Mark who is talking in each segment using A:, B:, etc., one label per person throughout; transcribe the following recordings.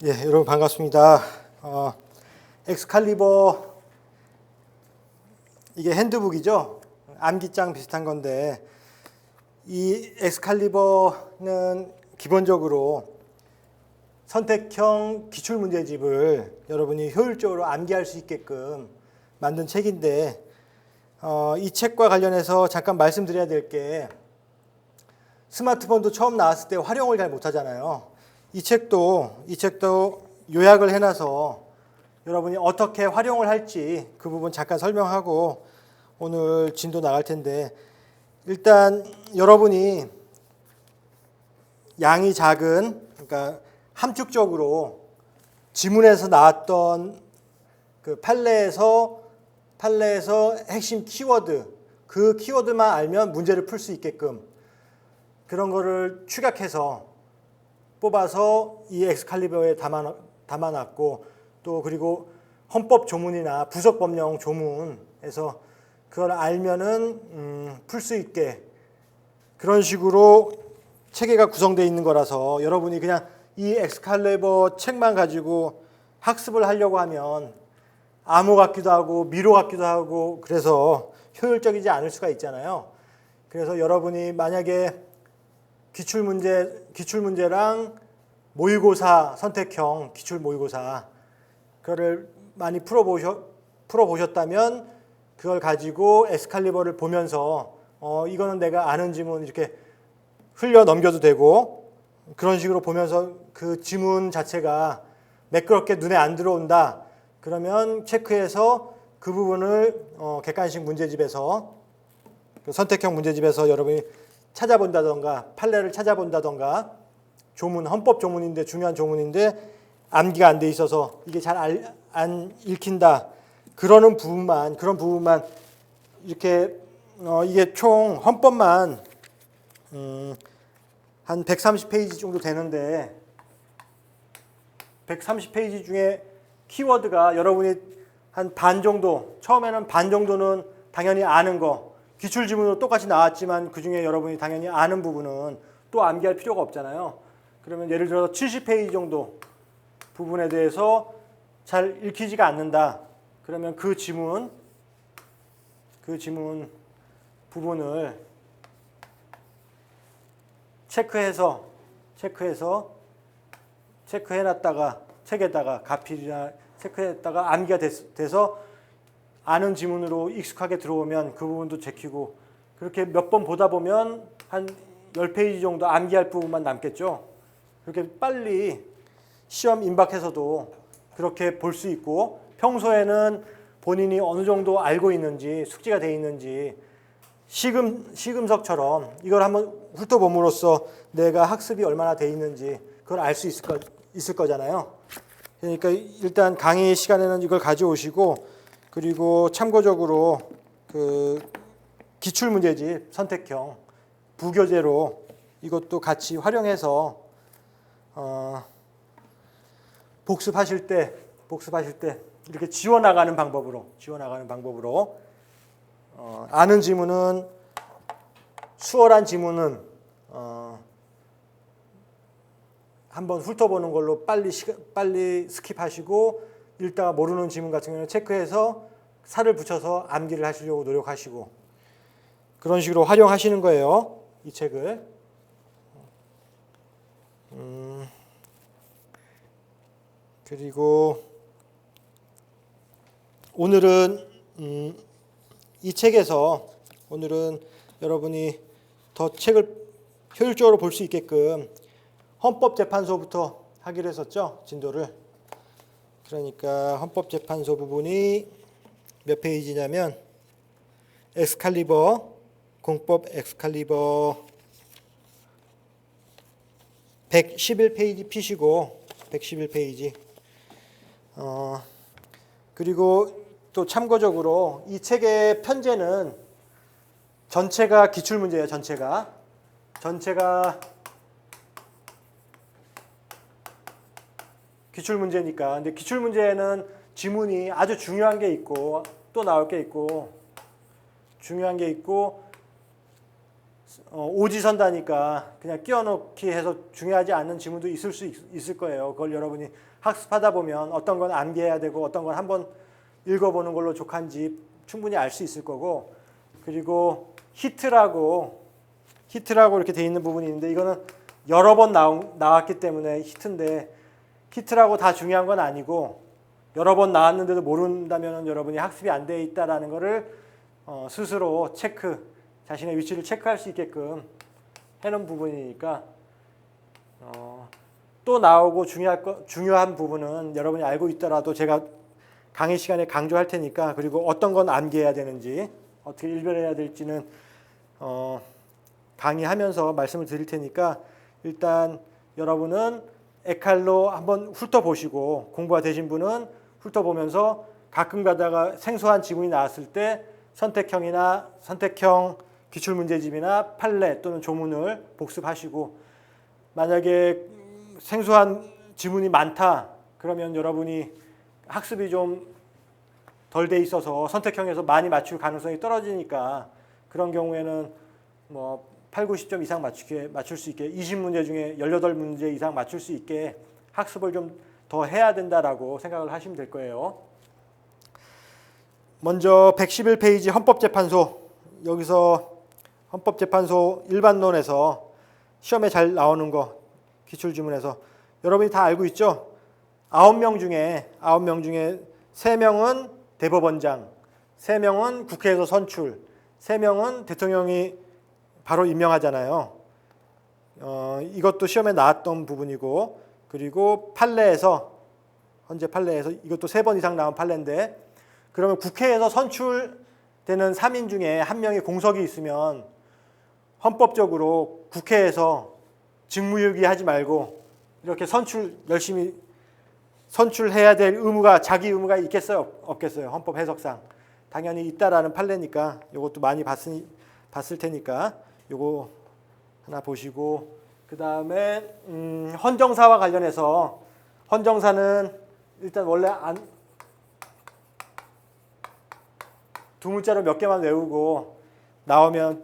A: 예, 여러분 반갑습니다. 엑스칼리버 이게 핸드북이죠. 암기장 비슷한 건데 이 엑스칼리버는 기본적으로 선택형 기출문제집을 여러분이 효율적으로 암기할 수 있게끔 만든 책인데 이 책과 관련해서 잠깐 말씀드려야 될 게 스마트폰도 처음 나왔을 때 활용을 잘 못하잖아요. 이 책도 요약을 해놔서 여러분이 어떻게 활용을 할지 그 부분 잠깐 설명하고 오늘 진도 나갈 텐데, 일단 여러분이 양이 작은, 그러니까 함축적으로 지문에서 나왔던 그 판례에서 핵심 키워드, 그 키워드만 알면 문제를 풀 수 있게끔 그런 거를 축약해서 뽑아서 이 엑스칼리버에 담아놨고, 또 그리고 헌법 조문이나 부속법령 조문에서 그걸 알면은 풀 수 있게 그런 식으로 체계가 구성되어 있는 거라서 여러분이 그냥 이 엑스칼리버 책만 가지고 학습을 하려고 하면 암호 같기도 하고 미로 같기도 하고 그래서 효율적이지 않을 수가 있잖아요. 그래서 여러분이 만약에 기출문제랑 모의고사, 선택형 기출 모의고사 그거를 많이 풀어보셨다면 그걸 가지고 엑스칼리버를 보면서 이거는 내가 아는 지문 이렇게 흘려 넘겨도 되고, 그런 식으로 보면서 그 지문 자체가 매끄럽게 눈에 안 들어온다 그러면 체크해서 그 부분을 객관식 문제집에서, 그 선택형 문제집에서 여러분이 찾아본다던가 판례를 찾아본다던가, 조문, 헌법 조문인데 중요한 조문인데 암기가 안 돼 있어서 이게 잘 안 읽힌다 그런 부분만 이렇게 이게 총 헌법만 한 130페이지 정도 되는데 130페이지 중에 키워드가 여러분이 한 반 정도, 처음에는 반 정도는 당연히 아는 거, 기출지문으로 똑같이 나왔지만 그 중에 여러분이 당연히 아는 부분은 또 암기할 필요가 없잖아요. 그러면 예를 들어서 70페이지 정도 부분에 대해서 잘 읽히지가 않는다. 그러면 그 지문 부분을 체크해놨다가 책에다가 가필이나 체크했다가 암기가 돼서 아는 지문으로 익숙하게 들어오면 그 부분도 제키고, 그렇게 몇 번 보다 보면 한 10페이지 정도 암기할 부분만 남겠죠. 그렇게 빨리 시험 임박해서도 그렇게 볼 수 있고, 평소에는 본인이 어느 정도 알고 있는지, 숙지가 돼 있는지 시금석처럼 이걸 한번 훑어봄으로써 내가 학습이 얼마나 돼 있는지 그걸 알 수 있을 거잖아요. 그러니까 일단 강의 시간에는 이걸 가져오시고, 그리고 참고적으로 그 기출문제집 선택형 부교재로 이것도 같이 활용해서 복습하실 때 이렇게 지워나가는 방법으로 아는 지문은, 수월한 지문은 한번 훑어보는 걸로 빨리 스킵하시고, 읽다가 모르는 지문 같은 경우는 체크해서 살을 붙여서 암기를 하시려고 노력하시고, 그런 식으로 활용하시는 거예요, 이 책을. 그리고 오늘은 이 책에서 오늘은 여러분이 더 책을 효율적으로 볼 수 있게끔 헌법재판소부터 하기로 했었죠, 진도를. 그러니까 헌법재판소 부분이 몇 페이지냐면 엑스칼리버, 공법 엑스칼리버 111페이지 피시고 111페이지. 그리고 또 참고적으로 이 책의 편제는 전체가 기출문제예요. 전체가 기출문제니까. 근데 기출문제에는 지문이 아주 중요한 게 있고 또 나올 게 있고, 중요한 게 있고 오지선다니까 그냥 끼워넣기 해서 중요하지 않는 지문도 있을 거예요. 그걸 여러분이 학습하다 보면 어떤 건 암기해야 되고 어떤 건 한번 읽어보는 걸로 족한지 충분히 알 수 있을 거고, 그리고 히트라고 이렇게 돼 있는 부분이 있는데 이거는 여러 번 나왔기 때문에 히트인데, 히트라고 다 중요한 건 아니고 여러 번 나왔는데도 모른다면 여러분이 학습이 안 돼 있다라는 거를 스스로 자신의 위치를 체크할 수 있게끔 해놓은 부분이니까, 또 나오고 중요한 부분은 여러분이 알고 있더라도 제가 강의 시간에 강조할 테니까, 그리고 어떤 건 암기해야 되는지 어떻게 일별해야 될지는 강의하면서 말씀을 드릴 테니까, 일단 여러분은 에칼로 한번 훑어보시고, 공부가 되신 분은 훑어보면서 가끔 가다가 생소한 지문이 나왔을 때 선택형 기출문제집이나 판례 또는 조문을 복습하시고, 만약에 생소한 지문이 많다 그러면 여러분이 학습이 좀 덜 돼 있어서 선택형에서 많이 맞출 가능성이 떨어지니까, 그런 경우에는 뭐 8, 90점 이상 맞출 수 있게, 20문제 중에 18문제 이상 맞출 수 있게 학습을 좀 더 해야 된다라고 생각을 하시면 될 거예요. 먼저 111페이지 헌법재판소, 여기서 헌법재판소 일반론에서 시험에 잘 나오는 거, 기출지문에서 여러분이 다 알고 있죠? 9명 중에 3명은 대법원장, 3명은 국회에서 선출, 3명은 대통령이 바로 임명하잖아요. 이것도 시험에 나왔던 부분이고, 그리고 헌재 판례에서 이것도 3번 이상 나온 판례인데, 그러면 국회에서 선출되는 3인 중에 1명이 공석이 있으면 헌법적으로 국회에서 직무유기 하지 말고 이렇게 열심히 선출해야 될 자기 의무가 있겠어요? 없겠어요? 헌법 해석상. 당연히 있다라는 판례니까 이것도 많이 봤을 테니까 이거 하나 보시고, 그 다음에 헌정사와 관련해서, 헌정사는 일단 원래 두 문자로 몇 개만 외우고 나오면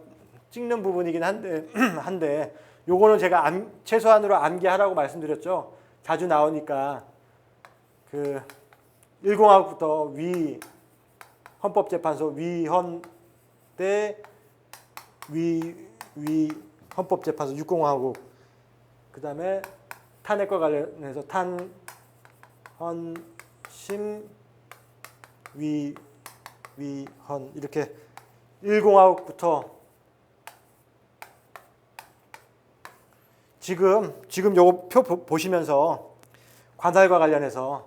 A: 찍는 부분이긴 한데 요거는 제가 최소한으로 암기하라고 말씀드렸죠. 자주 나오니까 그 1공학부터 헌법재판소 위헌 대 헌법재판소 6공화국, 그 다음에 탄핵과 관련해서 탄헌심 위헌, 이렇게 1공화국부터 지금 요거 표 보시면서 관할과 관련해서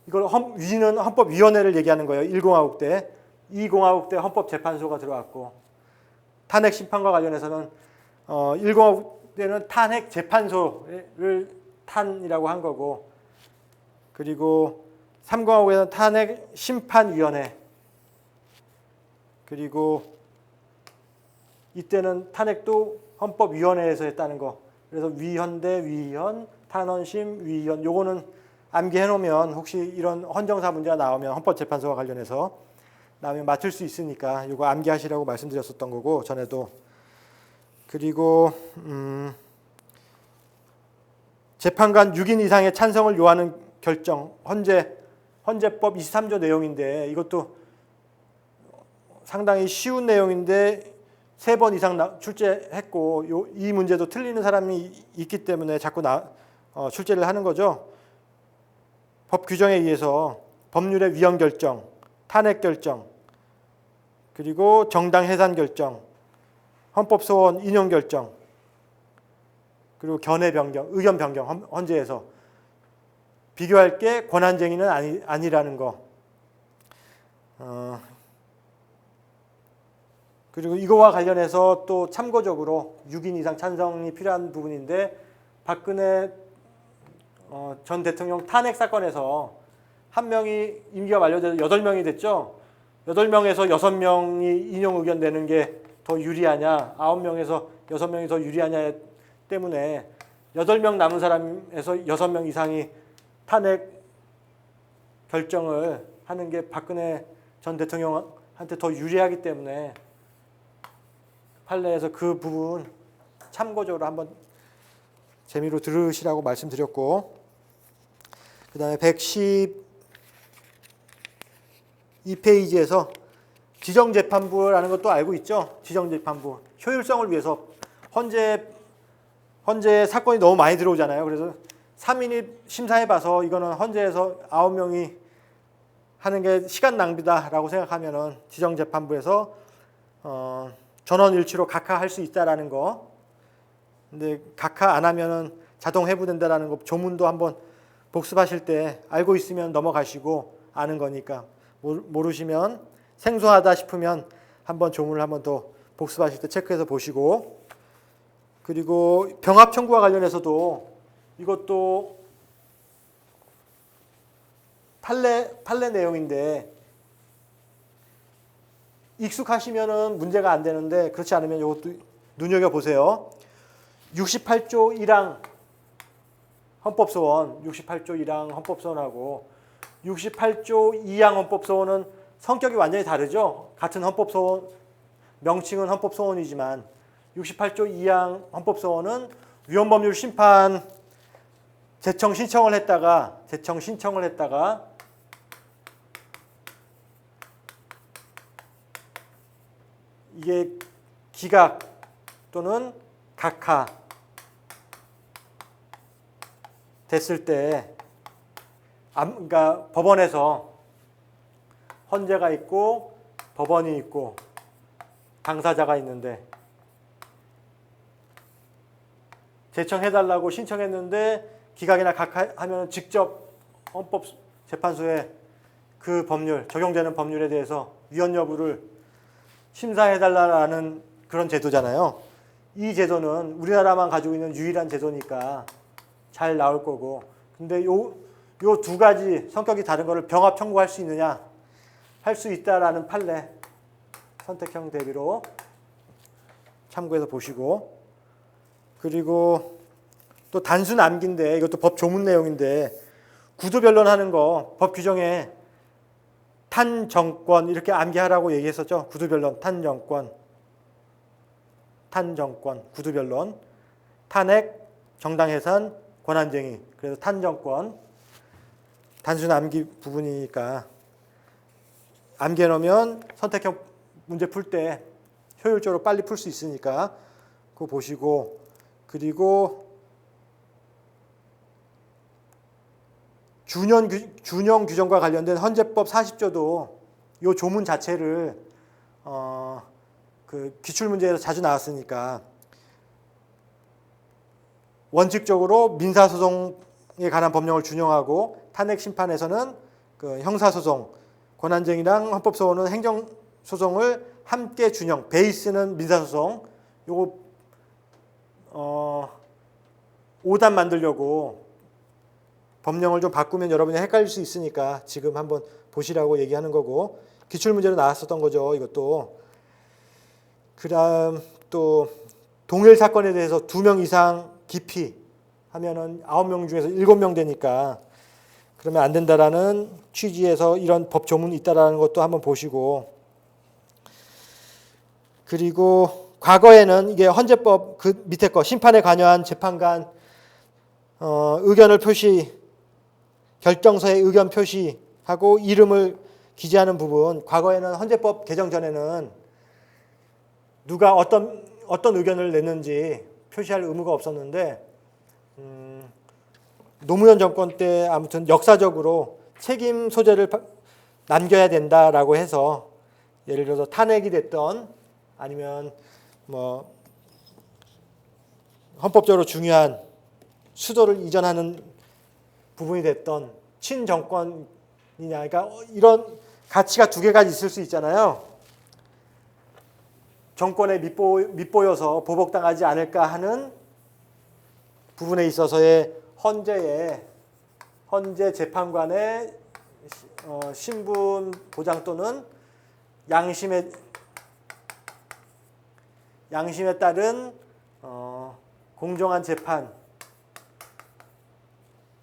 A: 이걸 위는 헌법위원회를 얘기하는 거예요. 1공화국 때. 2공화국 때 헌법재판소가 들어왔고, 탄핵 심판과 관련해서는 1공화국 때는 탄핵재판소를 탄이라고 한 거고, 그리고 3공화국에서는 탄핵심판위원회, 그리고 이때는 탄핵도 헌법위원회에서 했다는 거. 그래서 위헌 대 위헌, 탄헌심, 위헌, 요거는 암기해 놓으면 혹시 이런 헌정사 문제가 나오면, 헌법재판소와 관련해서 나오면 맞출 수 있으니까 요거 암기하시라고 말씀드렸었던 거고, 전에도. 그리고 재판관 6인 이상의 찬성을 요하는 결정, 헌재법 23조 내용인데, 이것도 상당히 쉬운 내용인데 3번 이상 출제했고, 이 문제도 틀리는 사람이 있기 때문에 자꾸 출제를 하는 거죠. 법 규정에 의해서 법률의 위헌 결정, 탄핵 결정, 그리고 정당 해산 결정, 헌법 소원 인용 결정, 그리고 견해 변경, 의견 변경, 헌재에서 비교할 게 권한쟁의는 아니라는 거. 그리고 이거와 관련해서 또 참고적으로 6인 이상 찬성이 필요한 부분인데, 박근혜 전 대통령 탄핵 사건에서 한 명이 임기가 만료돼서 8명이 됐죠. 8명에서 6명이 인용 의견 내는 게 더 유리하냐, 9명에서 6명이 더 유리하냐 때문에 8명 남은 사람에서 6명 이상이 탄핵 결정을 하는 게 박근혜 전 대통령한테 더 유리하기 때문에 판례에서 그 부분 참고적으로 한번 재미로 들으시라고 말씀드렸고, 그 다음에 112페이지에서 지정재판부라는 것도 알고 있죠? 지정재판부. 효율성을 위해서 헌재 사건이 너무 많이 들어오잖아요. 그래서 3인이 심사해봐서 이거는 헌재에서 9명이 하는 게 시간 낭비다라고 생각하면은 지정재판부에서 전원일치로 각하할 수 있다라는 거. 근데 각하 안 하면은 자동 회부된다라는 거 조문도 한번 복습하실 때 알고 있으면 넘어가시고 아는 거니까 모르시면 생소하다 싶으면 한번 조문을 한번 더 복습하실 때 체크해서 보시고, 그리고 병합 청구와 관련해서도 이것도 판례 내용인데 익숙하시면은 문제가 안 되는데 그렇지 않으면 이것도 눈여겨 보세요. 68조 1항 헌법소원, 68조 1항 헌법소원하고 68조 2항 헌법소원은 성격이 완전히 다르죠. 같은 헌법소원, 명칭은 헌법소원이지만 68조 2항 헌법소원은 위헌법률 심판 제청 신청을 했다가 이게 기각 또는 각하 됐을 때, 그러니까 법원에서 헌재가 있고 법원이 있고 당사자가 있는데 제청해달라고 신청했는데 기각이나 각하하면 직접 헌법재판소에 그 법률, 적용되는 법률에 대해서 위헌 여부를 심사해달라는 그런 제도잖아요. 이 제도는 우리나라만 가지고 있는 유일한 제도니까 잘 나올 거고, 근데 요 두 가지 성격이 다른 거를 병합 청구할 수 있느냐? 할 수 있다라는 판례, 선택형 대비로 참고해서 보시고, 그리고 또 단순 암기인데 이것도 법 조문 내용인데 구도 변론하는 거 법 규정에 탄정권 이렇게 암기하라고 얘기했었죠. 구도 변론, 탄정권, 구도 변론, 탄핵, 정당 해산, 권한쟁의. 그래서 탄정권 단순 암기 부분이니까 암기해 놓으면 선택형 문제 풀 때 효율적으로 빨리 풀 수 있으니까 그거 보시고, 그리고 준용 규정과 관련된 헌재법 40조도 이 조문 자체를 그 기출문제에서 자주 나왔으니까 원칙적으로 민사소송에 관한 법령을 준용하고 탄핵 심판에서는 그 형사소송, 권한쟁의랑 헌법소원은 행정소송을 함께 준용, 베이스는 민사소송, 요거 5단 만들려고 법령을 좀 바꾸면 여러분이 헷갈릴 수 있으니까 지금 한번 보시라고 얘기하는 거고, 기출문제로 나왔었던 거죠, 이것도. 그 다음 또 동일 사건에 대해서 2명 이상 기피 하면은 9명 중에서 7명 되니까 그러면 안 된다라는 취지에서 이런 법 조문이 있다라는 것도 한번 보시고, 그리고 과거에는 이게 헌재법 그 밑에 거 심판에 관여한 재판관 의견을 결정서에 의견 표시하고 이름을 기재하는 부분, 과거에는 헌재법 개정 전에는 누가 어떤 의견을 냈는지 표시할 의무가 없었는데 노무현 정권 때 아무튼 역사적으로 책임 소재를 남겨야 된다라고 해서 예를 들어서 탄핵이 됐던 아니면 뭐 헌법적으로 중요한 수도를 이전하는 부분이 됐던 친정권이냐, 그러니까 이런 가치가 두 개가 있을 수 있잖아요. 정권에 밑보여서 보복당하지 않을까 하는 부분에 있어서의 헌재 재판관의 신분 보장 또는 양심에 따른 공정한 재판,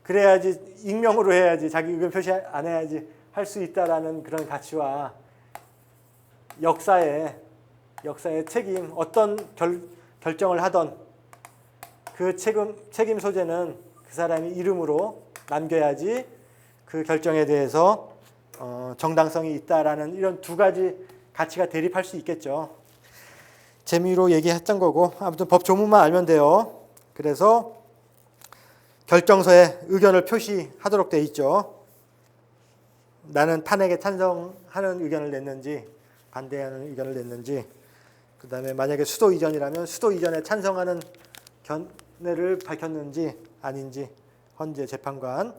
A: 그래야지, 익명으로 해야지, 자기 의견 표시 안 해야지 할 수 있다라는 그런 가치와 역사에 역사의 책임, 어떤 결정을 하던 그 책임 소재는 그 사람이 이름으로 남겨야지 그 결정에 대해서 정당성이 있다라는 이런 두 가지 가치가 대립할 수 있겠죠. 재미로 얘기했던 거고 아무튼 법 조문만 알면 돼요. 그래서 결정서에 의견을 표시하도록 돼 있죠. 나는 탄핵에 찬성하는 의견을 냈는지 반대하는 의견을 냈는지, 그 다음에 만약에 수도 이전이라면 수도 이전에 찬성하는 견해를 밝혔는지 아닌지 헌재 재판관.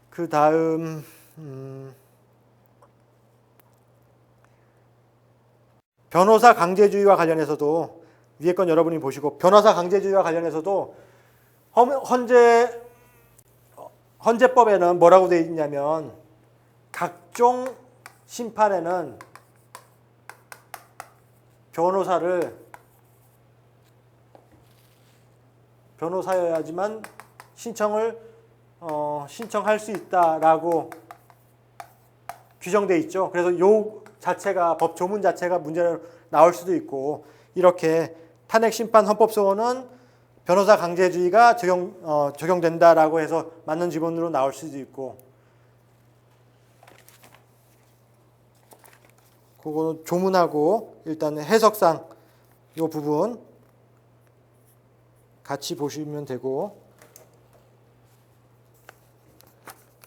A: 그 다음 변호사 강제주의와 관련해서도 위에 건 여러분이 보시고, 변호사 강제주의와 관련해서도 헌재법에는 뭐라고 되어 있냐면 각종 심판에는 변호사여야지만 신청할 수 있다라고 규정돼 있죠. 그래서 요 자체가 법 조문 자체가 문제로 나올 수도 있고, 이렇게 탄핵 심판 헌법 소원은 변호사 강제주의가 적용된다라고 해서 맞는 지문으로 나올 수도 있고, 그거는 조문하고 일단 해석상 이 부분 같이 보시면 되고,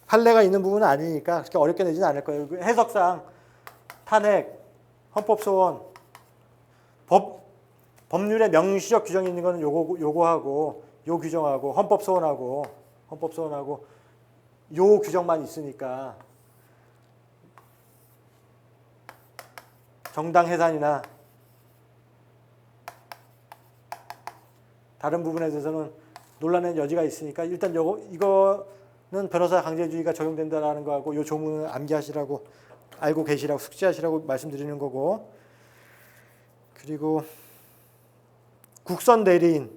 A: 판례가 있는 부분은 아니니까 그렇게 어렵게 내지는 않을 거예요. 해석상 탄핵, 헌법소원, 법률에 명시적 규정이 있는 거는 요거하고 요 규정하고 헌법소원하고 요 규정만 있으니까 정당해산이나 다른 부분에 대해서는 논란의 여지가 있으니까 일단 이거는 변호사 강제주의가 적용된다라는 거하고 요 조문을 암기하시라고, 알고 계시라고, 숙지하시라고 말씀드리는 거고, 그리고 국선 대리인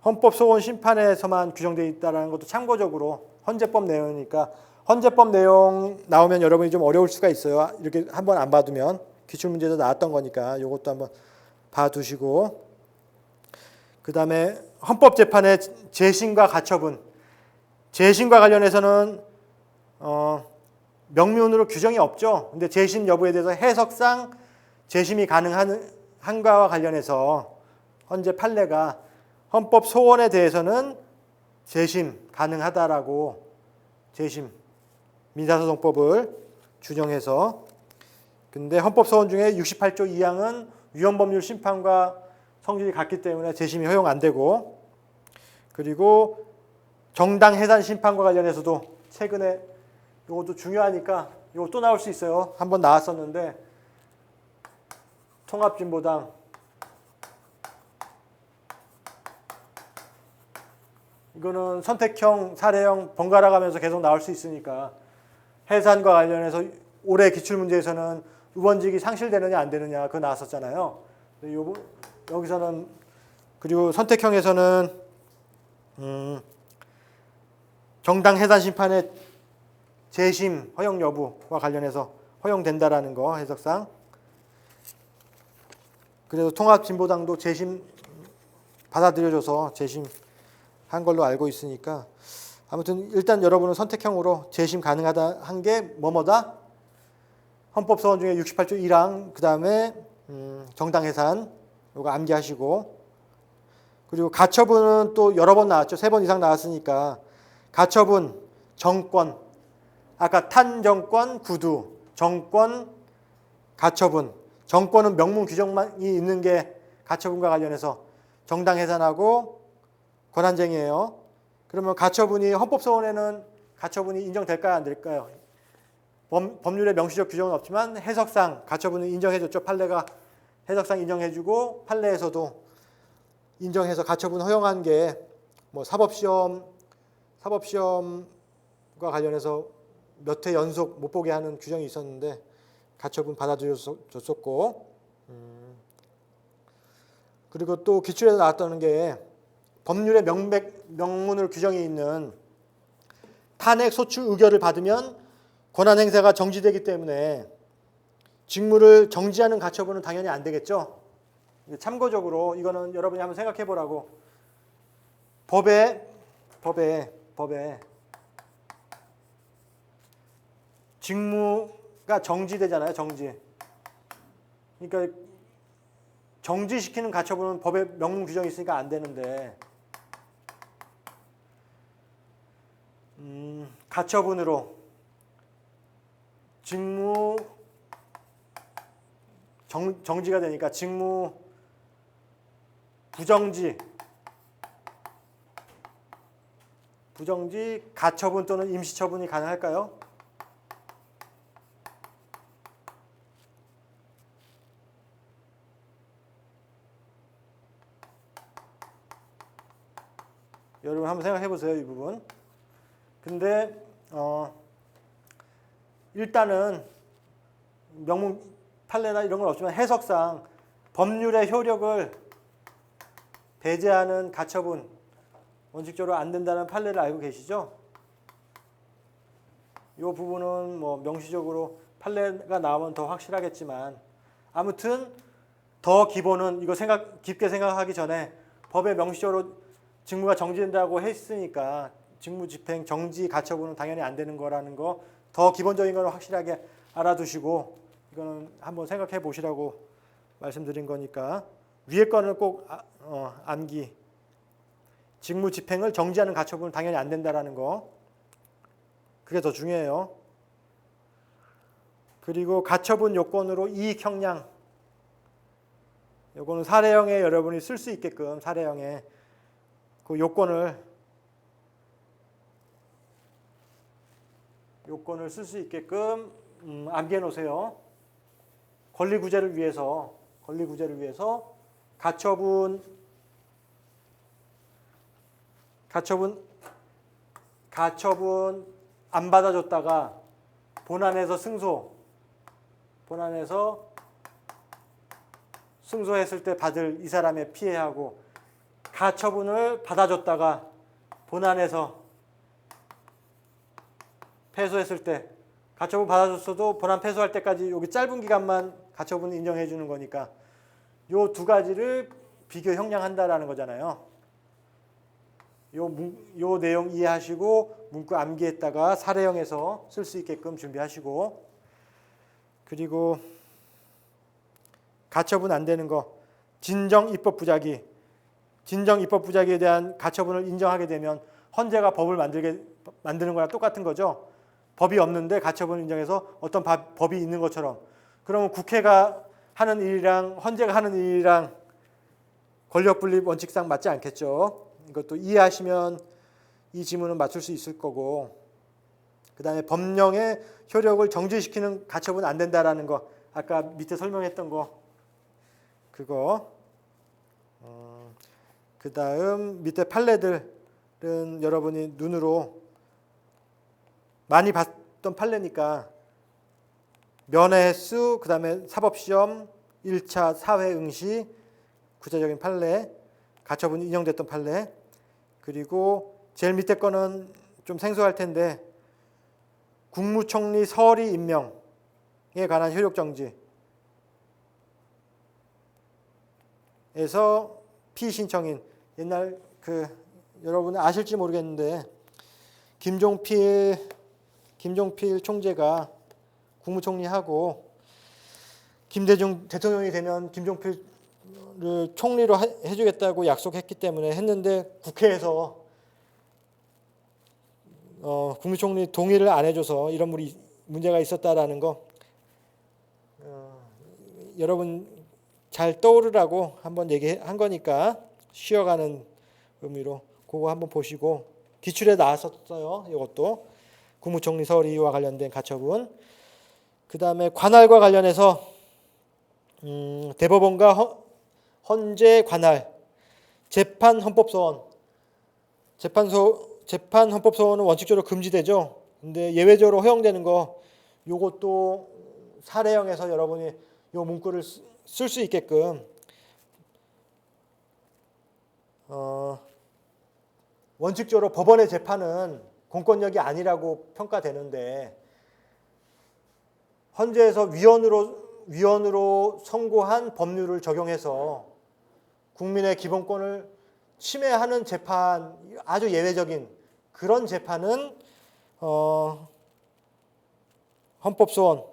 A: 헌법 소원 심판에서만 규정되어 있다는 것도 참고적으로 헌재법 내용이니까, 헌재법 내용 나오면 여러분이 좀 어려울 수가 있어요. 이렇게 한번 안 봐두면 기출문제에서 나왔던 거니까 이것도 한번 봐두시고, 그 다음에 헌법재판의 재심과 가처분, 재심과 관련해서는 명문으로 규정이 없죠. 근데 재심 여부에 대해서 해석상 재심이 가능한가와 관련해서 헌재 판례가 헌법 소원에 대해서는 재심 가능하다라고 재심 민사소송법을 준용해서, 근데 헌법 소원 중에 68조 2항은 위헌법률 심판과 성질이 같기 때문에 재심이 허용 안 되고, 그리고 정당 해산 심판과 관련해서도 최근에 이것도 중요하니까 이거 또 나올 수 있어요. 한번 나왔었는데 통합진보당 이거는 선택형, 사례형 번갈아 가면서 계속 나올 수 있으니까 해산과 관련해서 올해 기출문제에서는 의원직이 상실되느냐 안 되느냐 그거 나왔었잖아요. 여기서는, 그리고 선택형에서는 정당 해산 심판의 재심 허용 여부와 관련해서 허용된다라는 거 해석상. 그래서 통합진보당도 재심 받아들여줘서 재심 한 걸로 알고 있으니까, 아무튼 일단 여러분은 선택형으로 재심 가능하다 한 게 뭐뭐다? 헌법소원 중에 68조 1항, 그 다음에 정당 해산 이거 암기하시고, 그리고 가처분은 또 여러 번 나왔죠. 3번 이상 나왔으니까 가처분, 정권, 아까 탄정권, 구두, 정권, 가처분. 정권은 명문 규정만이 있는 게 가처분과 관련해서 정당 해산하고 권한쟁의예요. 그러면 가처분이 헌법소원에는 가처분이 인정될까요, 안 될까요? 법률에 명시적 규정은 없지만 해석상 가처분은 인정해줬죠. 판례가 해석상 인정해주고 판례에서도 인정해서 가처분 허용한 게 뭐 사법시험과 관련해서 몇 회 연속 못 보게 하는 규정이 있었는데 가처분 받아들여줬었고, 그리고 또 기출에서 나왔다는 게 법률에 명문으로 규정이 있는 탄핵 소추 의결을 받으면 권한 행사가 정지되기 때문에 직무를 정지하는 가처분은 당연히 안 되겠죠. 참고적으로 이거는 여러분이 한번 생각해 보라고. 법에 직무가 정지되잖아요. 정지. 그러니까 정지시키는 가처분은 법에 명문 규정이 있으니까 안 되는데 가처분으로 직무 정지가 되니까 직무 부정지 가처분 또는 임시처분이 가능할까요? 여러분 한번 생각해 보세요, 이 부분. 근데 일단은 명문 판례나 이런 건 없지만 해석상 법률의 효력을 배제하는 가처분 원칙적으로 안 된다는 판례를 알고 계시죠? 이 부분은 뭐 명시적으로 판례가 나오면 더 확실하겠지만 아무튼 더 기본은 이거 깊게 생각하기 전에 법에 명시적으로 직무가 정지된다고 했으니까 직무 집행 정지 가처분은 당연히 안 되는 거라는 거 더 기본적인 거는 확실하게 알아두시고 이거는 한번 생각해 보시라고 말씀드린 거니까 위에 거는 꼭 암기. 직무 집행을 정지하는 가처분은 당연히 안 된다라는 거. 그게 더 중요해요. 그리고 가처분 요건으로 이익 형량. 요거는 사례형에 여러분이 쓸 수 있게끔 사례형에 그 요건을 쓸 수 있게끔 암기해 놓으세요. 권리 구제를 위해서 가처분 안 받아줬다가 본안에서 승소했을 때 받을 이 사람의 피해하고 가처분을 받아줬다가 본안에서 패소했을 때 가처분 받아줬어도 본안 패소할 때까지 여기 짧은 기간만 가처분을 인정해 주는 거니까 요 두 가지를 비교 형량한다라는 거잖아요. 요 내용 이해하시고 문구 암기했다가 사례형에서 쓸 수 있게끔 준비하시고 그리고 가처분 안 되는 거 진정 입법 부작위 에 대한 가처분을 인정하게 되면 헌재가 법을 만드는 거랑 똑같은 거죠. 법이 없는데 가처분을 인정해서 어떤 법이 있는 것처럼. 그러면 국회가 하는 일이랑 헌재가 하는 일이랑 권력분립 원칙상 맞지 않겠죠. 이것도 이해하시면 이 지문은 맞출 수 있을 거고 그 다음에 법령의 효력을 정지시키는 가처분 안 된다라는 거 아까 밑에 설명했던 거 그거 그 다음 밑에 판례들은 여러분이 눈으로 많이 봤던 판례니까 면회 횟수, 그 다음에 사법시험, 1차 사회 응시, 구체적인 판례, 가처분이 인정됐던 판례, 그리고 제일 밑에 거는 좀 생소할 텐데 국무총리 서리 임명에 관한 효력정지에서 피신청인 옛날 여러분 아실지 모르겠는데 김종필 총재가 국무총리하고 김대중 대통령이 되면 김종필을 총리로 해주겠다고 약속했기 때문에 했는데 국회에서 국무총리 동의를 안 해줘서 이런 문제가 있었다라는 거 여러분 잘 떠오르라고 한번 얘기한 거니까 쉬어가는 의미로 그거 한번 보시고 기출에 나왔었어요. 이것도 국무총리 서리와 관련된 가처분. 그 다음에 관할과 관련해서 대법원과 헌재 관할, 재판 헌법소원은 원칙적으로 금지되죠. 근데 예외적으로 허용되는 거 요것도 사례형에서 여러분이 요 문구를 쓸 수 있게끔 원칙적으로 법원의 재판은 공권력이 아니라고 평가되는데 헌재에서 위헌으로 선고한 법률을 적용해서 국민의 기본권을 침해하는 재판, 아주 예외적인 그런 재판은 헌법소원,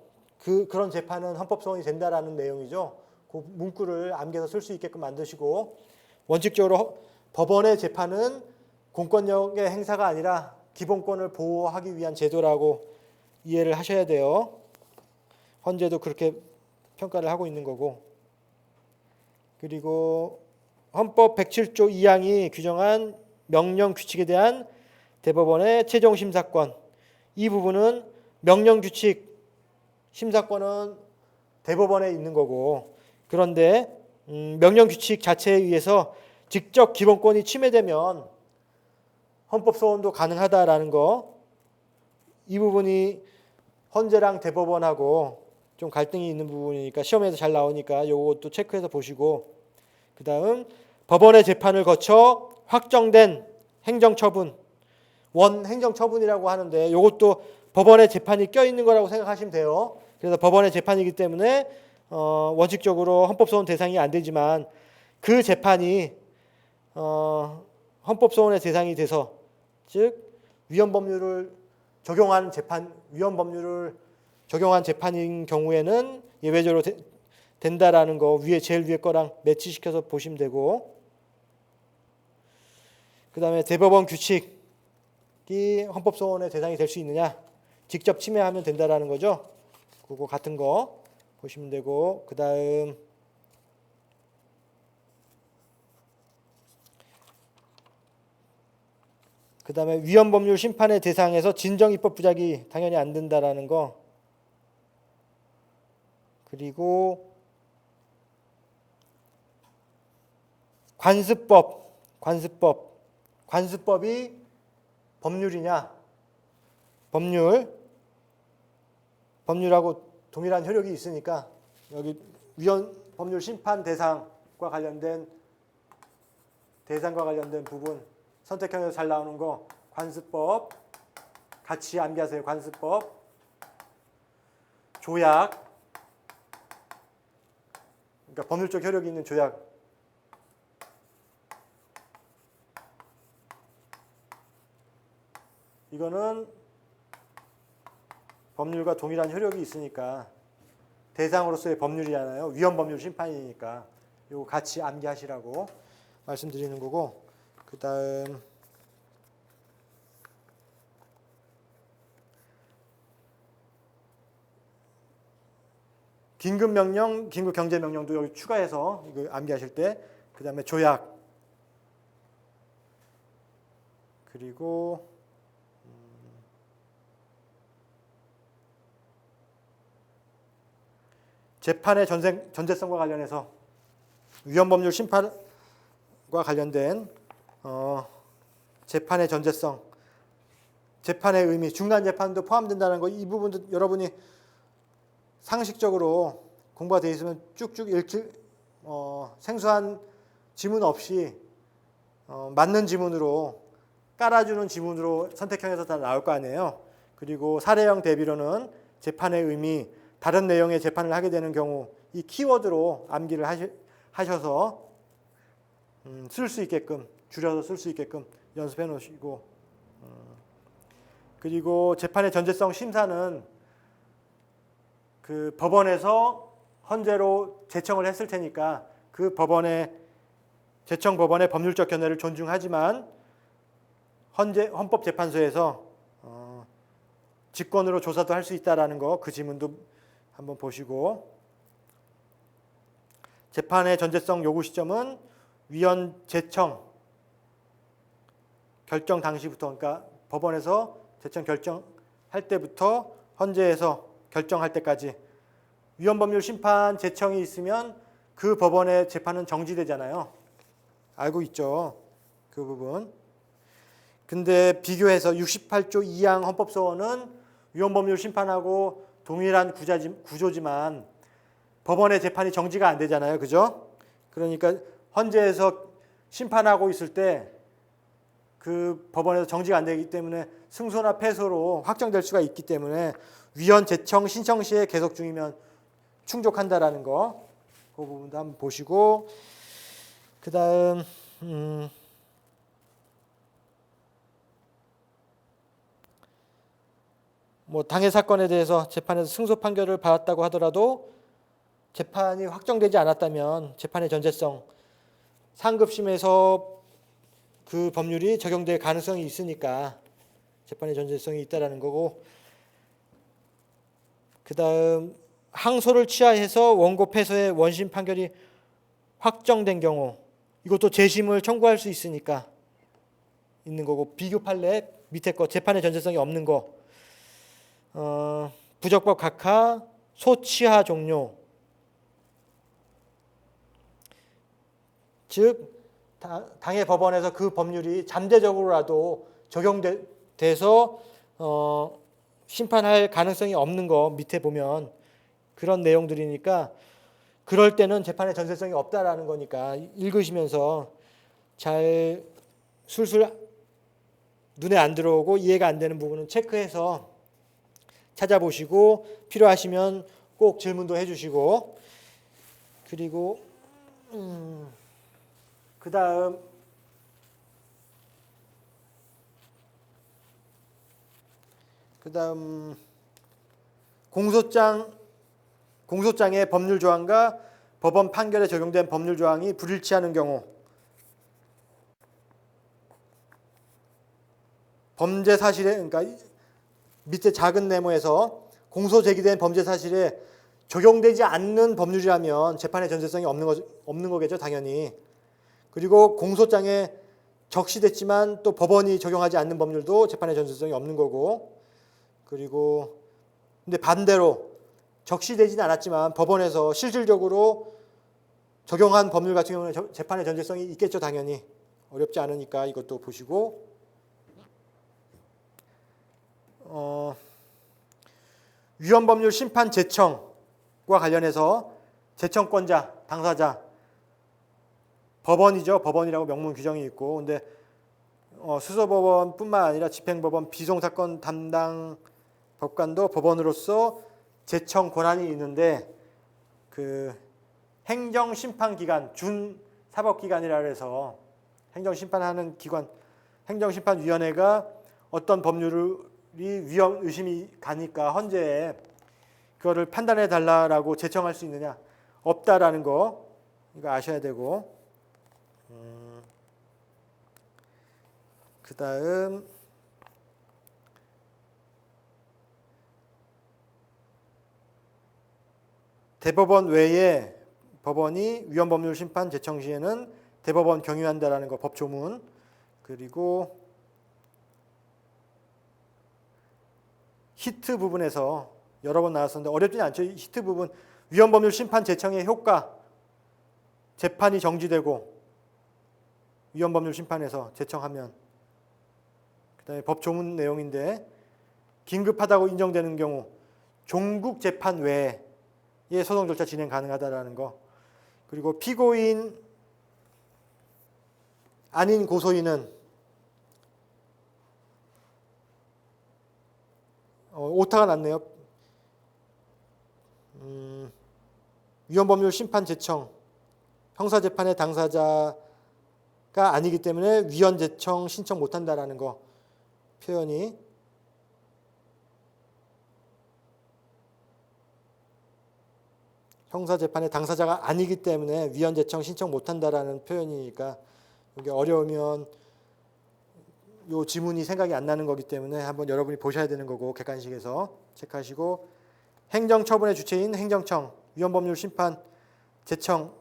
A: 그런 재판은 헌법소원이 된다라는 내용이죠. 그 문구를 암기해서 쓸 수 있게끔 만드시고, 원칙적으로 법원의 재판은 공권력의 행사가 아니라 기본권을 보호하기 위한 제도라고 이해를 하셔야 돼요. 헌재도 그렇게 평가를 하고 있는 거고. 그리고 헌법 107조 2항이 규정한 명령 규칙에 대한 대법원의 최종 심사권, 이 부분은 명령 규칙 심사권은 대법원에 있는 거고, 그런데 명령 규칙 자체에 의해서 직접 기본권이 침해되면 헌법 소원도 가능하다라는 거, 이 부분이 헌재랑 대법원하고 좀 갈등이 있는 부분이니까 시험에서 잘 나오니까 이것도 체크해서 보시고, 그 다음 법원의 재판을 거쳐 확정된 행정처분, 원행정처분이라고 하는데 이것도 법원의 재판이 껴있는 거라고 생각하시면 돼요. 그래서 법원의 재판이기 때문에 원칙적으로 헌법소원 대상이 안 되지만 그 재판이 헌법소원의 대상이 돼서, 즉 위헌법률을 적용한 재판인 경우에는 예외적으로 된다라는 거, 제일 위에 거랑 매치시켜서 보시면 되고, 그 다음에 대법원 규칙이 헌법소원의 대상이 될 수 있느냐, 직접 침해하면 된다라는 거죠. 그거 같은 거 보시면 되고, 그 다음 위헌법률 심판의 대상에서 진정입법 부작위 당연히 안 된다라는 거, 그리고 관습법이 법률이냐? 법률하고 동일한 효력이 있으니까 여기 위헌법률 심판 대상과 관련된 부분 선택형에서 잘 나오는 거, 관습법 같이 암기하세요. 관습법, 조약, 그러니까 법률적 효력이 있는 조약, 이거는 법률과 동일한 효력이 있으니까 대상으로서의 법률이잖아요. 위헌법률 심판이니까 이거 같이 암기하시라고 말씀드리는 거고, 그 다음 긴급명령, 긴급경제명령도 여기 추가해서 이거 암기하실 때, 그 다음에 조약, 그리고 재판의 전제성과 관련해서 위헌법률 심판과 관련된 재판의 전제성, 재판의 의미, 중간재판도 포함된다는 거, 이 부분도 여러분이 상식적으로 공부가 되어 있으면 쭉쭉 생소한 지문 없이 맞는 지문으로, 깔아주는 지문으로 선택형에서 다 나올 거 아니에요. 그리고 사례형 대비로는 재판의 의미, 다른 내용의 재판을 하게 되는 경우 이 키워드로 암기를 하셔서 쓸 수 있게끔, 줄여서 쓸 수 있게끔 연습해 놓으시고, 그리고 재판의 전제성 심사는 그 법원에서 헌재로 제청을 했을 테니까 그 제청 법원의 법률적 견해를 존중하지만 헌법재판소에서 직권으로 조사도 할 수 있다라는 거, 그 지문도 한번 보시고, 재판의 전제성 요구 시점은 위헌 제청 결정 당시부터, 그러니까 법원에서 제청 결정할 때부터 헌재에서 결정할 때까지. 위헌법률 심판 제청이 있으면 그 법원의 재판은 정지되잖아요. 알고 있죠, 그 부분. 근데 비교해서 68조 2항 헌법소원은 위헌법률 심판하고 동일한 구조지만 법원의 재판이 정지가 안 되잖아요. 그죠? 그러니까 헌재에서 심판하고 있을 때 그 법원에서 정지가 안 되기 때문에 승소나 패소로 확정될 수가 있기 때문에 위헌 제청 신청 시에 계속 중이면 충족한다라는 거, 그 부분도 한번 보시고, 그다음 뭐 당해 사건에 대해서 재판에서 승소 판결을 받았다고 하더라도 재판이 확정되지 않았다면 재판의 전제성, 상급심에서 그 법률이 적용될 가능성이 있으니까 재판의 전제성이 있다라는 거고, 그다음 항소를 취하해서 원고 패소의 원심 판결이 확정된 경우 이것도 재심을 청구할 수 있으니까 있는 거고, 비교 판례 밑에 거 재판의 전제성이 없는 거, 부적법 각하, 소취하 종료, 즉 당해 법원에서 그 법률이 잠재적으로라도 적용돼서 심판할 가능성이 없는 거 밑에 보면 그런 내용들이니까, 그럴 때는 재판의 전제성이 없다라는 거니까 읽으시면서 잘 술술 눈에 안 들어오고 이해가 안 되는 부분은 체크해서 찾아보시고, 필요하시면 꼭 질문도 해주시고, 그리고 그다음 공소장의 법률 조항과 법원 판결에 적용된 법률 조항이 불일치하는 경우, 범죄 사실에, 그러니까 밑에 작은 네모에서 공소 제기된 범죄 사실에 적용되지 않는 법률이라면 재판의 전제성이 없는 거겠죠, 당연히. 그리고 공소장에 적시됐지만 또 법원이 적용하지 않는 법률도 재판의 전제성이 없는 거고, 그리고 근데 반대로 적시되지는 않았지만 법원에서 실질적으로 적용한 법률 같은 경우는 재판의 전제성이 있겠죠, 당연히. 어렵지 않으니까 이것도 보시고, 위헌법률 심판 제청과 관련해서 제청권자, 당사자, 법원이죠. 법원이라고 명문 규정이 있고, 근데 수서법원뿐만 아니라 집행법원, 비송사건 담당 법관도 법원으로서 제청 권한이 있는데, 그 행정심판기관, 준사법기관이라 해서 행정심판하는 기관, 행정심판위원회가 어떤 법률이 위헌 의심이 가니까 헌재에 그거를 판단해 달라라고 제청할 수 있느냐, 없다라는 거 이거 아셔야 되고, 그다음 대법원 외에 법원이 위헌법률 심판 제청 시에는 대법원 경유한다라는 거 법조문, 그리고 히트 부분에서 여러 번 나왔었는데 어렵지는 않죠. 히트 부분, 위헌법률 심판 제청의 효과, 재판이 정지되고 위헌법률 심판에서 제청하면, 그다음에 법조문 내용인데, 긴급하다고 인정되는 경우 종국 재판 외에 소송 절차 진행 가능하다라는 거, 그리고 피고인 아닌 고소인은 오타가 났네요. 위헌법률 심판 제청, 형사재판의 당사자가 아니기 때문에 위헌 제청 신청 못한다라는 거 표현이, 형사재판의 당사자가 아니기 때문에 위헌 제청 신청 못한다라는 표현이니까 이게 어려우면 요 지문이 생각이 안 나는 거기 때문에 한번 여러분이 보셔야 되는 거고, 객관식에서 체크하시고, 행정처분의 주체인 행정청, 위헌법률 심판 제청,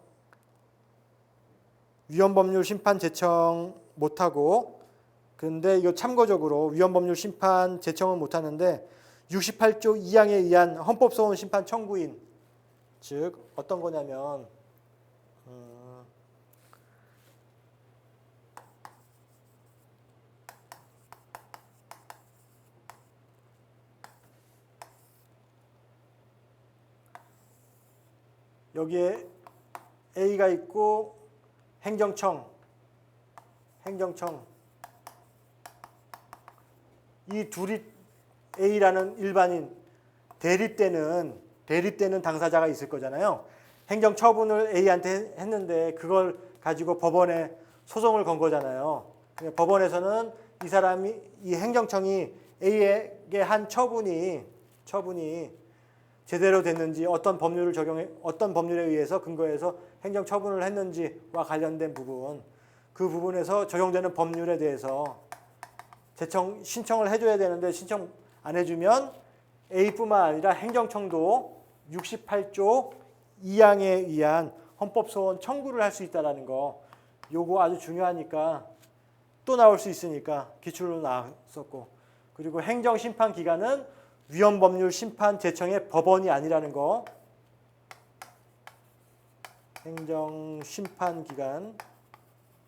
A: 위헌법률 심판 제청 못하고, 그런데 이거 참고적으로 위헌법률 심판 제청은 못하는데 68조 2항에 의한 헌법소원 심판 청구인, 즉 어떤 거냐면 여기에 A가 있고 행정청, 이 둘이 A라는 일반인 대립되는 당사자가 있을 거잖아요. 행정 처분을 A한테 했는데 그걸 가지고 법원에 소송을 건 거잖아요. 법원에서는 이 행정청이 A에게 한 처분이 제대로 됐는지 어떤 법률에 의해서 근거해서 행정 처분을 했는지와 관련된 부분, 그 부분에서 적용되는 법률에 대해서 신청을 해줘야 되는데 신청 안 해주면 A뿐만 아니라 행정청도 68조 2항에 의한 헌법소원 청구를 할 수 있다는 거, 요거 아주 중요하니까 또 나올 수 있으니까 기출로 나왔었고, 그리고 행정심판기관은 위헌법률심판제청의 법원이 아니라는 거, 행정심판기관,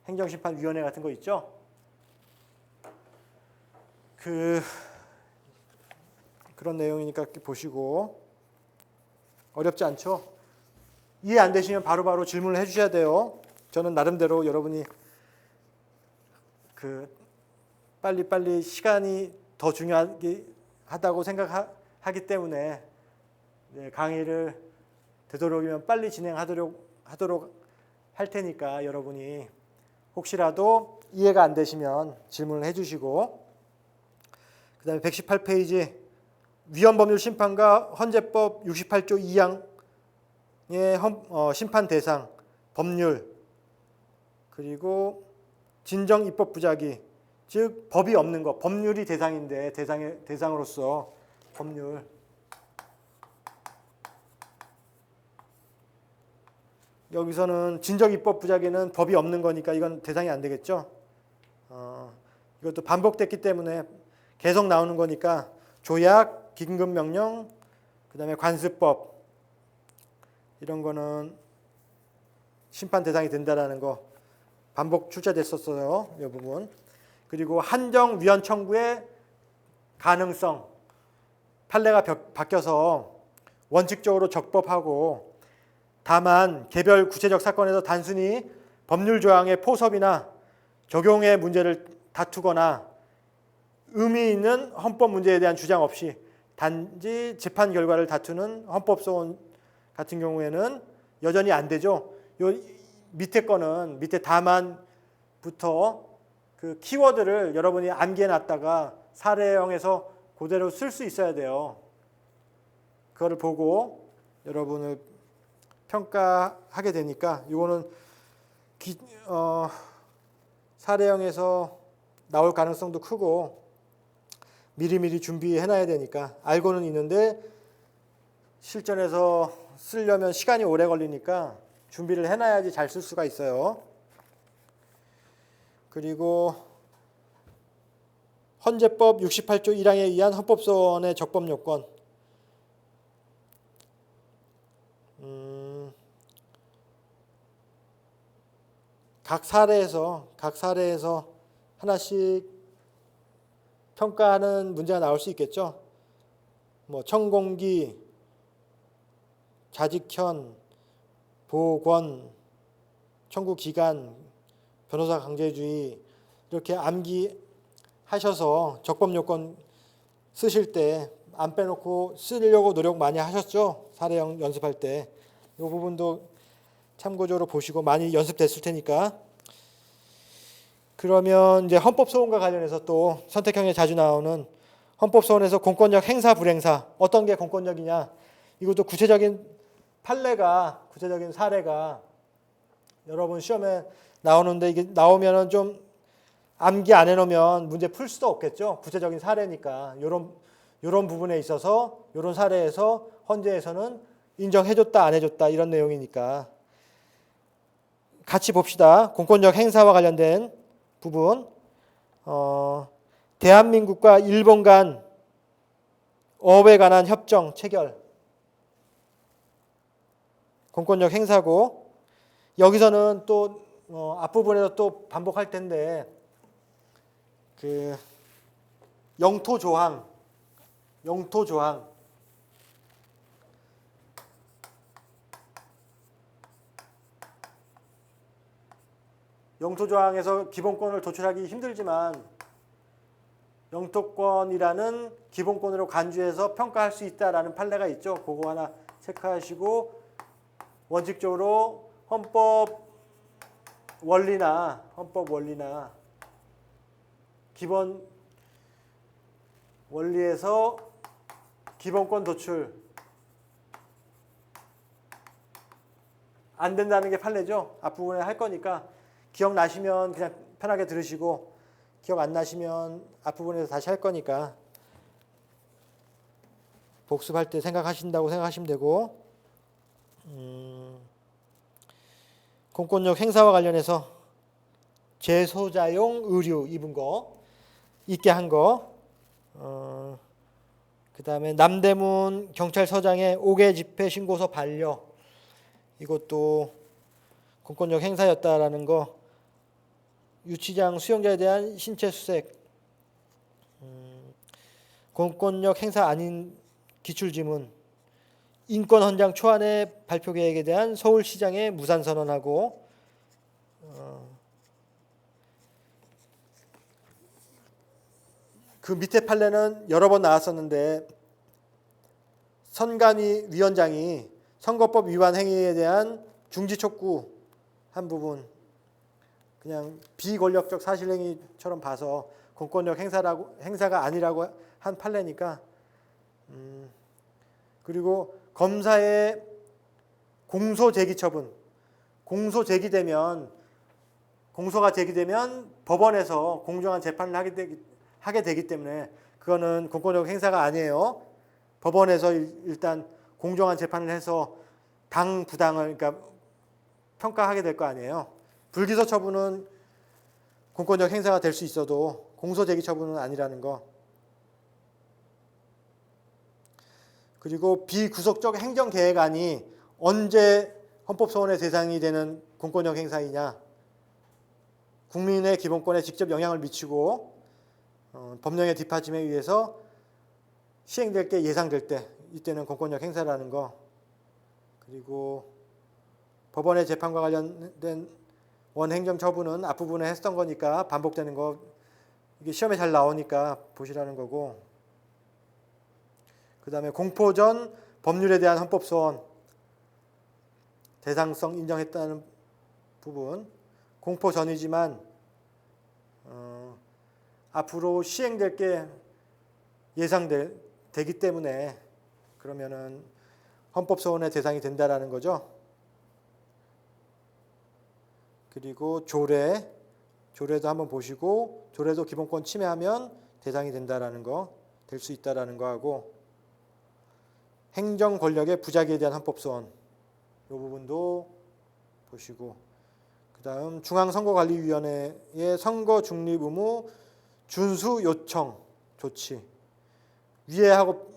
A: 행정심판위원회 같은 거 있죠? 그런 내용이니까 보시고, 어렵지 않죠? 이해 안 되시면 바로바로 질문을 해주셔야 돼요. 저는 나름대로 여러분이 빨리 시간이 더 중요하다고 생각하기 때문에 강의를 되도록이면 빨리 진행하도록 할 테니까 여러분이 혹시라도 이해가 안 되시면 질문을 해주시고, 그 다음에 118페이지 위헌법률 심판과 헌재법 68조 2항의 심판 대상, 법률, 그리고 진정 입법 부작위, 즉 법이 없는 것, 법률이 대상인데 대상으로서 법률. 여기서는 진정 입법 부작위는 법이 없는 거니까 이건 대상이 안 되겠죠. 이것도 반복됐기 때문에 계속 나오는 거니까 조약, 긴급명령, 그 다음에 관습법, 이런 거는 심판 대상이 된다라는 거 반복 출제됐었어요. 이 부분. 그리고 한정 위헌 청구의 가능성, 판례가 바뀌어서 원칙적으로 적법하고, 다만 개별 구체적 사건에서 단순히 법률 조항의 포섭이나 적용의 문제를 다투거나 의미 있는 헌법 문제에 대한 주장 없이 단지 재판 결과를 다투는 헌법소원 같은 경우에는 여전히 안 되죠. 요 밑에 거는, 밑에 다만부터 그 키워드를 여러분이 암기해 놨다가 사례형에서 그대로 쓸 수 있어야 돼요. 그거를 보고 여러분을 평가하게 되니까 이거는 사례형에서 나올 가능성도 크고 미리미리 준비해 놔야 되니까, 알고는 있는데 실전에서 쓰려면 시간이 오래 걸리니까 준비를 해놔야지 잘 쓸 수가 있어요. 그리고 헌재법 68조 1항에 의한 헌법소원의 적법 요건, 각 사례에서 하나씩 평가하는 문제가 나올 수 있겠죠. 뭐 청공기, 자직현, 보권, 청구 기간, 변호사 강제주의, 이렇게 암기하셔서 적법 요건 쓰실 때 안 빼놓고 쓰려고 노력 많이 하셨죠. 사례형 연습할 때. 이 부분도 참고적으로 보시고 많이 연습됐을 테니까. 그러면 이제 헌법소원과 관련해서 또 선택형에 자주 나오는 헌법소원에서 공권력 행사 불행사, 어떤 게 공권력이냐, 이것도 구체적인 판례가, 구체적인 사례가 여러분 시험에 나오는데, 이게 나오면은 좀 암기 안 해놓으면 문제 풀 수도 없겠죠. 구체적인 사례니까. 이런 부분에 있어서 이런 사례에서 헌재에서는 인정해줬다 안 해줬다 이런 내용이니까 같이 봅시다. 공권력 행사와 관련된 부분, 대한민국과 일본 간 어업에 관한 협정 체결, 공권력 행사고, 여기서는 또 앞부분에서 또 반복할 텐데 그 영토 조항 영토 조항에서 기본권을 도출하기 힘들지만 영토권이라는 기본권으로 간주해서 평가할 수 있다라는 판례가 있죠. 그거 하나 체크하시고 원칙적으로 헌법 원리나 기본 원리에서 기본권 도출 안 된다는 게 판례죠. 앞부분에 할 거니까 기억나시면 그냥 편하게 들으시고 기억 안 나시면 앞부분에서 다시 할 거니까 복습할 때 생각하신다고 생각하시면 되고 공권력 행사와 관련해서 재소자용 의류 입은 거 있게 한 거 그 다음에 남대문 경찰서장의 5개 집회 신고서 반려 이것도 공권력 행사였다라는 거 유치장 수용자에 대한 신체 수색 공권력 행사 아닌 기출지문 인권헌장 초안의 발표 계획에 대한 서울시장의 무산 선언하고 그 밑에 판례는 여러 번 나왔었는데 선관위 위원장이 선거법 위반 행위에 대한 중지 촉구한 부분 그냥 비권력적 사실행위처럼 봐서 공권력 행사가 아니라고 한 판례니까 그리고 검사의 공소 제기 처분 공소가 제기되면 법원에서 공정한 재판을 하게 되기 때문에 그거는 공권력 행사가 아니에요. 법원에서 일단 공정한 재판을 해서 당 부당을 그러니까 평가하게 될 거 아니에요. 불기소 처분은 공권력 행사가 될 수 있어도 공소 제기 처분은 아니라는 거. 그리고 비구속적 행정계획안이 언제 헌법소원의 대상이 되는 공권력 행사이냐. 국민의 기본권에 직접 영향을 미치고 법령의 뒷받침에 의해서 시행될 게 예상될 때 이때는 공권력 행사라는 거. 그리고 법원의 재판과 관련된 원행정 처분은 앞부분에 했던 거니까 반복되는 거 이게 시험에 잘 나오니까 보시라는 거고 그 다음에 공포 전 법률에 대한 헌법소원 대상성 인정했다는 부분 공포 전이지만 앞으로 시행될 게 예상되기 때문에 그러면은 헌법소원의 대상이 된다라는 거죠. 그리고 조례도 한번 보시고 조례도 기본권 침해하면 대상이 된다라는 거, 될 수 있다라는 거 하고 행정 권력의 부작위에 대한 헌법소원 이 부분도 보시고 그다음 중앙선거관리위원회의 선거 중립 의무 준수 요청 조치 위에하고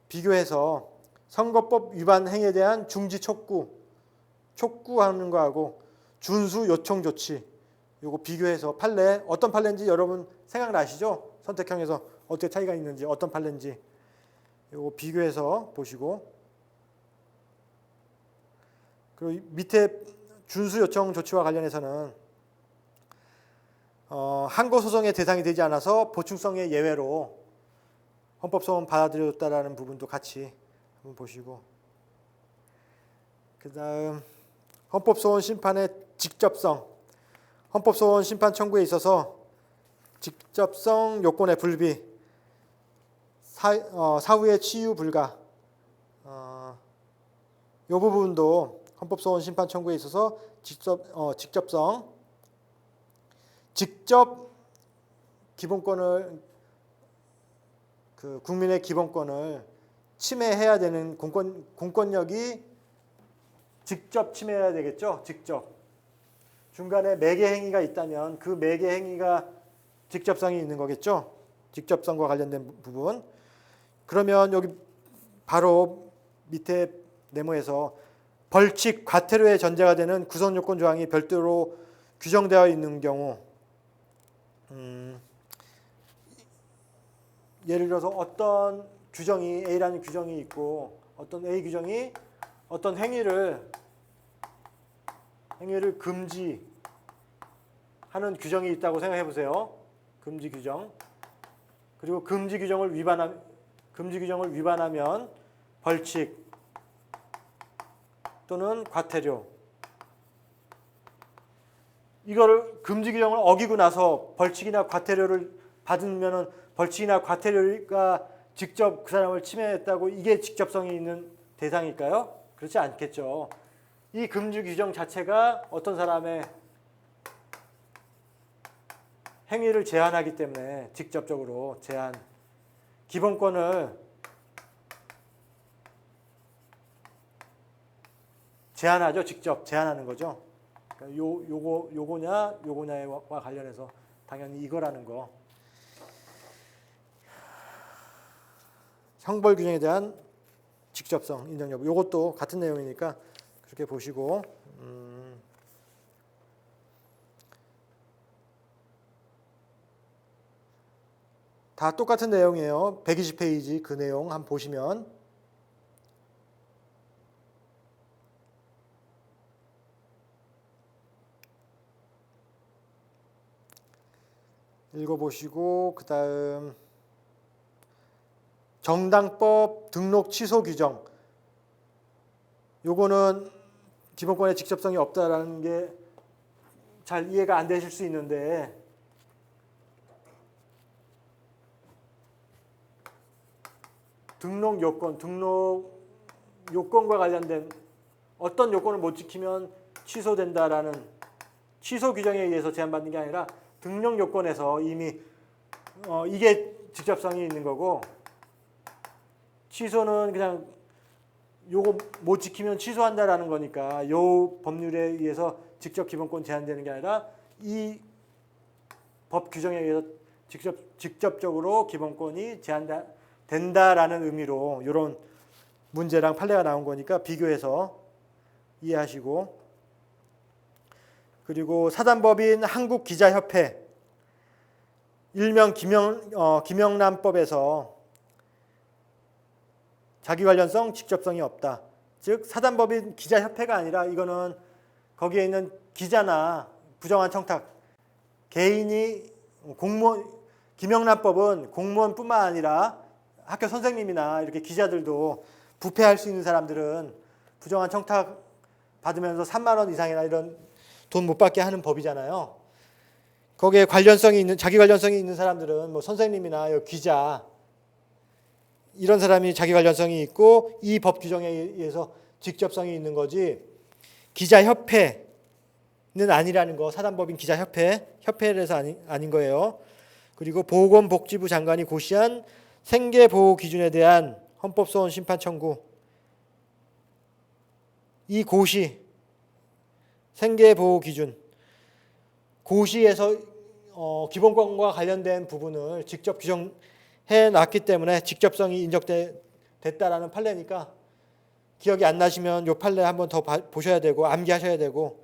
A: 비교해서 선거법 위반 행위에 대한 중지 촉구하는 거하고 준수 요청 조치 요거 비교해서 판례 어떤 판례인지 여러분 생각나시죠? 선택형에서 어떻게 차이가 있는지 어떤 판례인지 요거 비교해서 보시고 그리고 밑에 준수 요청 조치와 관련해서는 항고 소송의 대상이 되지 않아서 보충성의 예외로 헌법소원 받아들여졌다라는 부분도 같이 한번 보시고 그다음 헌법소원 심판의 직접성 헌법소원 심판 청구에 있어서 직접성 요건의 불비 사후의 치유 불가 이 부분도 헌법소원 심판 청구에 있어서 직접성 직접 기본권을 국민의 기본권을 침해해야 되는 공권력이 직접 침해해야 되겠죠. 직접. 중간에 매개 행위가 있다면 그 매개 행위가 직접성이 있는 거겠죠. 직접성과 관련된 부분. 그러면 여기 바로 밑에 네모에서 벌칙, 과태료의 전제가 되는 구성요건 조항이 별도로 규정되어 있는 경우 예를 들어서 어떤 규정이 A라는 규정이 있고 어떤 A 규정이 어떤 행위를 금지하는 규정이 있다고 생각해 보세요. 금지 규정. 그리고 금지 규정을 위반하면 벌칙 또는 과태료. 이거를 금지 규정을 어기고 나서 벌칙이나 과태료를 받으면은 벌칙이나 과태료가 직접 그 사람을 침해했다고 이게 직접성이 있는 대상일까요? 그렇지 않겠죠. 이 금지 규정 자체가 어떤 사람의 행위를 제한하기 때문에 직접적으로 기본권을 제한하죠. 직접 제한하는 거죠. 그러니까 요거냐와 관련해서 당연히 이거라는 거. 형벌 규정에 대한 직접성 인정 여부. 요것도 같은 내용이니까 그렇게 보시고 다 똑같은 내용이에요. 120페이지 그 내용 한번 보시면 읽어보시고 그 다음 정당법 등록 취소 규정. 요거는 기본권의 직접성이 없다라는 게 잘 이해가 안 되실 수 있는데 등록 요건과 관련된 어떤 요건을 못 지키면 취소된다라는 취소 규정에 의해서 제한받는 게 아니라 등록 요건에서 이미 이게 직접성이 있는 거고 취소는 그냥 요거 못 지키면 취소한다라는 거니까 요 법률에 의해서 직접 기본권 제한되는 게 아니라 이 법 규정에 의해서 직접적으로 기본권이 제한된다라는 의미로 이런 문제랑 판례가 나온 거니까 비교해서 이해하시고 그리고 사단법인 한국기자협회 일명 김영란법에서 자기 관련성, 직접성이 없다. 즉 사단법인 기자협회가 아니라 이거는 거기에 있는 기자나 부정한 청탁, 개인이 공무원, 김영란법은 공무원뿐만 아니라 학교 선생님이나 이렇게 기자들도 부패할 수 있는 사람들은 부정한 청탁 받으면서 3만 원 이상이나 이런 돈 못 받게 하는 법이잖아요. 거기에 자기 관련성이 있는 사람들은 뭐 선생님이나 기자 이런 사람이 자기 관련성이 있고 이 법 규정에 의해서 직접성이 있는 거지 기자협회는 아니라는 거. 사단법인 협회에서 아닌 거예요. 그리고 보건복지부 장관이 고시한 생계보호 기준에 대한 헌법소원 심판 청구. 이 고시 생계보호 기준 고시에서 기본권과 관련된 부분을 직접 규정해 놨기 때문에 직접성이 인정됐다라는 판례니까 기억이 안 나시면 요 판례 한번 더 보셔야 되고 암기하셔야 되고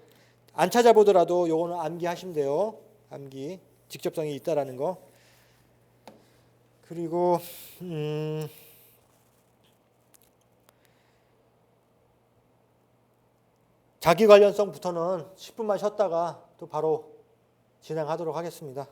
A: 안 찾아보더라도 요거는 암기하시면 돼요. 암기 직접성이 있다라는 거. 그리고 자기 관련성부터는 10분만 쉬었다가 또 바로 진행하도록 하겠습니다.